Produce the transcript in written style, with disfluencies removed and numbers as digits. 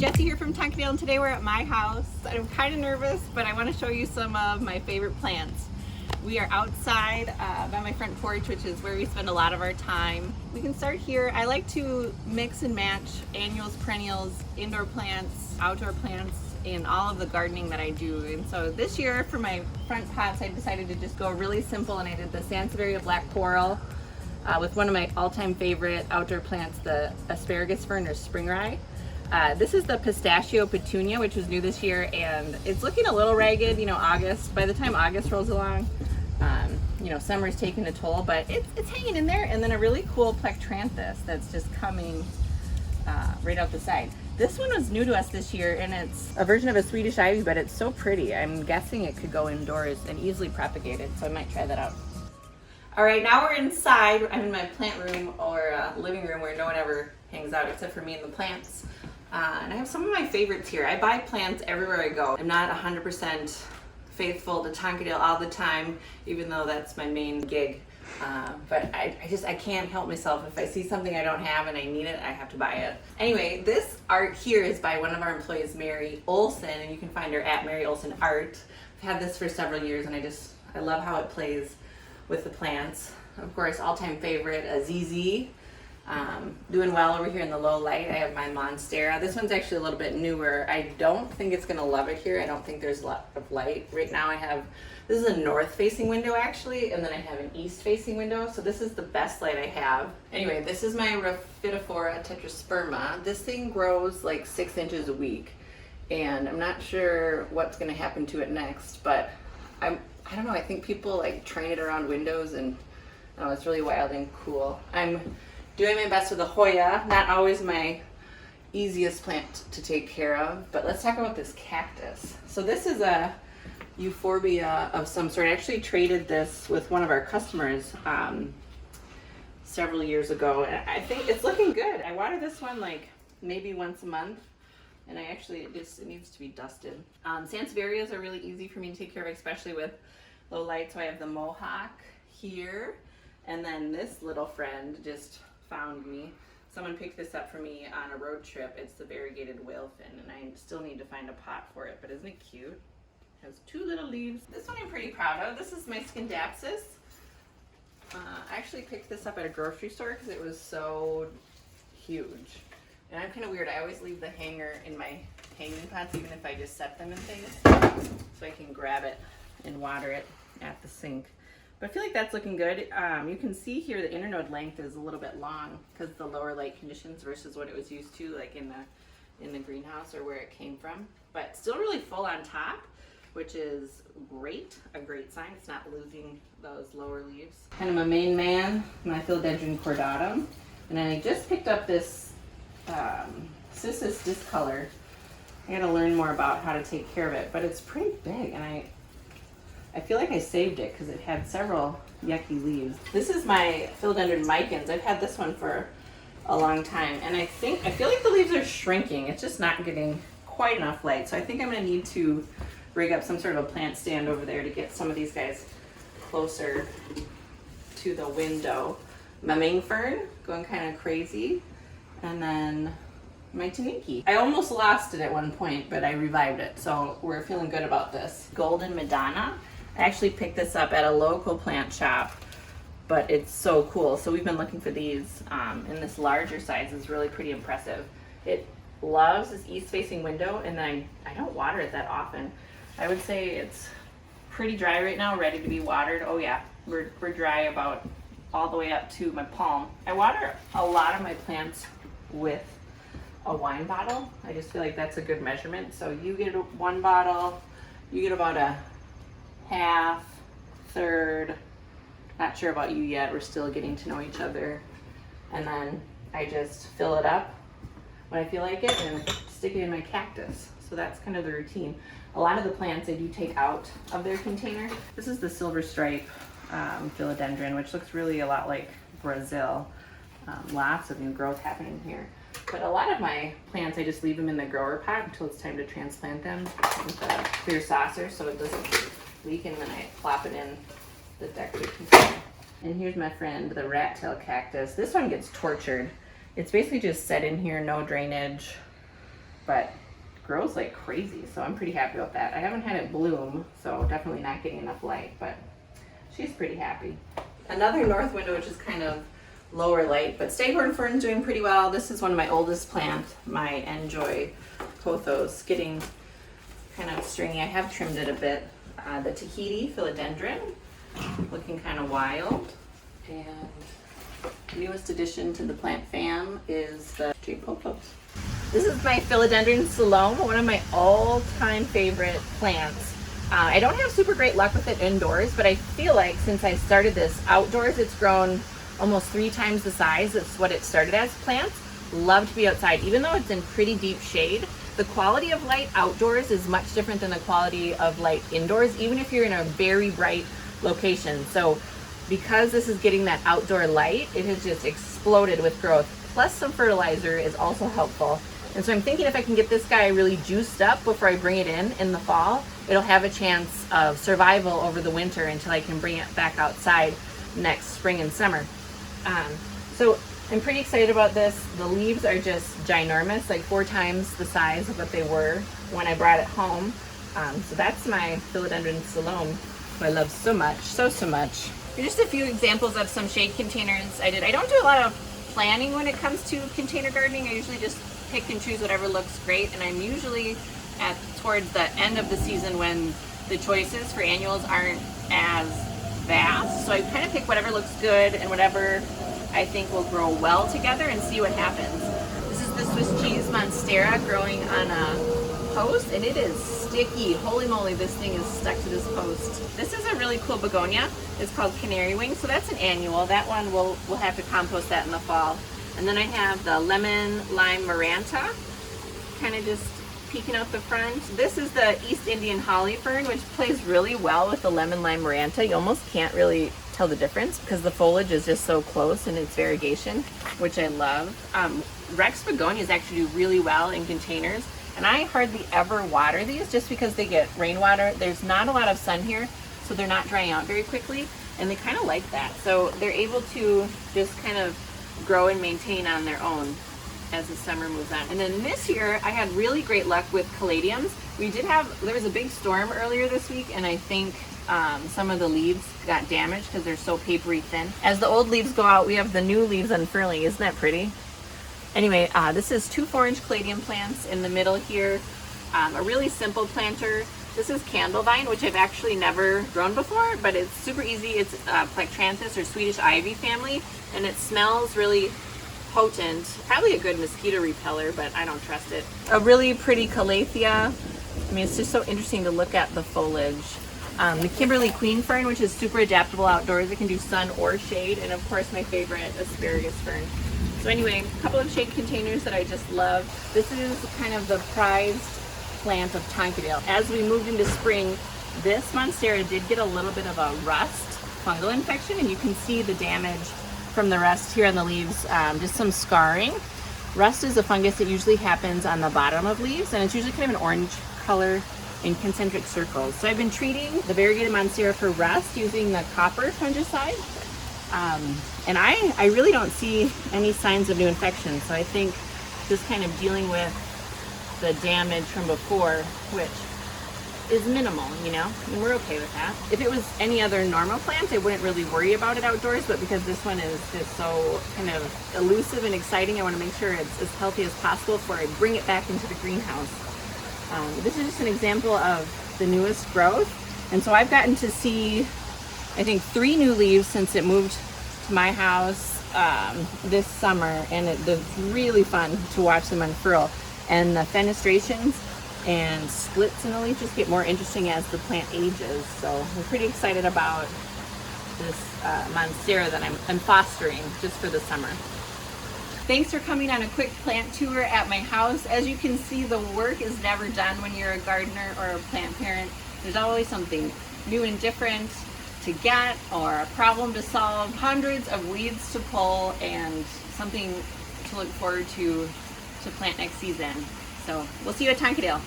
Jessie here from Tonkadale, and today we're at my house. I'm kind of nervous, but I want to show you some of my favorite plants. We are outside by my front porch, which is where we spend a lot of our time. We can start here. I like to mix and match annuals, perennials, indoor plants, outdoor plants, in all of the gardening that I do. And so this year for my front pots, I decided to just go really simple, and I did the Sansevieria black coral with one of my all-time favorite outdoor plants, the asparagus fern or spring rye. This is the pistachio petunia, which was new this year, and it's looking a little ragged, you know, August. By the time August rolls along, you know, summer's taking a toll, but it's hanging in there. And then a really cool plectranthus that's just coming right out the side. This one was new to us this year, and it's a version of a Swedish ivy, but it's so pretty. I'm guessing it could go indoors and easily propagate it, so I might try that out. All right, now we're inside. I'm in my plant room or living room where no one ever hangs out except for me and the plants. And I have some of my favorites here. I buy plants everywhere I go. I'm not 100% faithful to Tonkadale all the time, even though that's my main gig. But I can't help myself. If I see something I don't have and I need it, I have to buy it. Anyway, this art here is by one of our employees, Mary Olson, and you can find her at Mary Olson Art. I've had this for several years, and I love how it plays with the plants. Of course, all-time favorite, a ZZ. Doing well over here in the low light. I have my Monstera. This one's actually a little bit newer. I don't think it's gonna love it here. I don't think there's a lot of light. Right now this is a north-facing window actually, and then I have an east-facing window, so this is the best light I have. Anyway, this is my Rhaphidophora tetrasperma. This thing grows like 6 inches a week, and I'm not sure what's gonna happen to it next, but I don't know, I think people like train it around windows, and it's really wild and cool. I'm doing my best with the Hoya, not always my easiest plant to take care of, but let's talk about this cactus. So this is a euphorbia of some sort. I actually traded this with one of our customers several years ago, and I think it's looking good. I water this one like maybe once a month, and it needs to be dusted. Sansevierias are really easy for me to take care of, especially with low light. So I have the mohawk here, and then this little friend just found me. Someone picked this up for me on a road trip. It's the variegated whalefin, and I still need to find a pot for it, but isn't it cute? It has 2 little leaves. This one I'm pretty proud of. This is my Scindapsus. I actually picked this up at a grocery store because it was so huge. And I'm kind of weird. I always leave the hanger in my hanging pots, even if I just set them in things, so I can grab it and water it at the sink. But I feel like that's looking good. You can see here the internode length is a little bit long because the lower light conditions versus what it was used to, like in the greenhouse or where it came from. But still really full on top, which is great, a great sign. It's not losing those lower leaves. Kind of my main man, my Philodendron cordatum. And then I just picked up this Cissus discolor. I gotta learn more about how to take care of it, but it's pretty big, and I feel like I saved it because it had several yucky leaves. This is my Philodendron micans. I've had this one for a long time, and I feel like the leaves are shrinking. It's just not getting quite enough light. So I think I'm gonna need to rig up some sort of a plant stand over there to get some of these guys closer to the window. My main fern going kind of crazy, and then my Taniki. I almost lost it at one point, but I revived it, so we're feeling good about this. Golden Madonna. I actually picked this up at a local plant shop, but it's so cool. So we've been looking for these, and this larger size is really pretty impressive. It loves this east-facing window, and then I don't water it that often. I would say it's pretty dry right now, ready to be watered. Oh yeah, we're dry about all the way up to my palm. I water a lot of my plants with a wine bottle. I just feel like that's a good measurement. So you get 1 bottle, you get about a half, third, not sure about you yet, we're still getting to know each other. And then I just fill it up when I feel like it and stick it in my cactus. So that's kind of the routine. A lot of the plants I do take out of their container. This is the silver stripe philodendron, which looks really a lot like Brazil. Lots of new growth happening here. But a lot of my plants, I just leave them in the grower pot until it's time to transplant them with a clear saucer so it doesn't leak, and then I plop it in the decorative container. And here's my friend, the rat tail cactus. This one gets tortured. It's basically just set in here, no drainage, but grows like crazy, so I'm pretty happy about that. I haven't had it bloom, so definitely not getting enough light, but she's pretty happy. Another north window, which is kind of lower light, but staghorn fern's doing pretty well. This is one of my oldest plants, my Enjoy pothos, getting kind of stringy. I have trimmed it a bit. The Tahiti Philodendron, looking kind of wild. And newest addition to the plant fam is the Jade pothos. This is my Philodendron Salon, one of my all-time favorite plants. I don't have super great luck with it indoors, but I feel like since I started this outdoors, it's grown almost 3 times the size. It's what it started as plants. Love to be outside, even though it's in pretty deep shade. The quality of light outdoors is much different than the quality of light indoors, even if you're in a very bright location. So because this is getting that outdoor light, it has just exploded with growth. Plus some fertilizer is also helpful. And so I'm thinking if I can get this guy really juiced up before I bring it in the fall, it'll have a chance of survival over the winter until I can bring it back outside next spring and summer. So I'm pretty excited about this. The leaves are just ginormous, like 4 times the size of what they were when I brought it home. So that's my Philodendron Salon, who I love so much, so much. Here's just a few examples of some shade containers I did. I don't do a lot of planning when it comes to container gardening. I usually just pick and choose whatever looks great, and I'm usually towards the end of the season when the choices for annuals aren't as vast. So I kind of pick whatever looks good and whatever I think will grow well together and see what happens. This is the Swiss cheese monstera growing on a post, and it is sticky. Holy moly, this thing is stuck to this post. This is a really cool begonia. It's called Canary Wing, so that's an annual. That one we'll have to compost that in the fall. And then I have the lemon lime maranta, kind of just peeking out the front. This is the East Indian holly fern, which plays really well with the lemon lime maranta. You almost can't really tell the difference because the foliage is just so close in its variegation, which I love. Rex begonias actually do really well in containers, and I hardly ever water these just because they get rainwater. There's not a lot of sun here, so they're not drying out very quickly, and they kind of like that. So they're able to just kind of grow and maintain on their own as the summer moves on. And then this year I had really great luck with caladiums. There was a big storm earlier this week, and I think some of the leaves got damaged because they're so papery thin. As the old leaves go out, we have the new leaves unfurling. Isn't that pretty? Anyway, this is 2 4-inch caladium plants in the middle here. A really simple planter. This is candlevine, which I've actually never grown before, but it's super easy. It's Plectranthus or Swedish ivy family, and it smells really potent. Probably a good mosquito repeller, but I don't trust it. A really pretty calathea. I mean, it's just so interesting to look at the foliage. The Kimberly Queen fern, which is super adaptable outdoors. It can do sun or shade, and of course my favorite, asparagus fern. So anyway, a couple of shade containers that I just love. This is kind of the prized plant of Tonkadale. As we moved into spring, this monstera did get a little bit of a rust fungal infection, and you can see the damage from the rust here on the leaves, just some scarring. Rust is a fungus that usually happens on the bottom of leaves, and it's usually kind of an orange color in concentric circles. So I've been treating the variegated monstera for rust using the copper fungicide, and I really don't see any signs of new infection. So I think just kind of dealing with the damage from before, which is minimal, you know, and we're okay with that. If it was any other normal plant, I wouldn't really worry about it outdoors, but because this one is just so kind of elusive and exciting, I want to make sure it's as healthy as possible before I bring it back into the greenhouse. This is just an example of the newest growth, and so I've gotten to see, I think, 3 new leaves since it moved to my house this summer, and it's really fun to watch them unfurl. And the fenestrations and splits in the leaf just get more interesting as the plant ages. So I'm pretty excited about this monstera that I'm fostering just for the summer. Thanks for coming on a quick plant tour at my house. As you can see, the work is never done when you're a gardener or a plant parent. There's always something new and different to get or a problem to solve, hundreds of weeds to pull, and something to look forward to plant next season. So we'll see you at Tonkadale.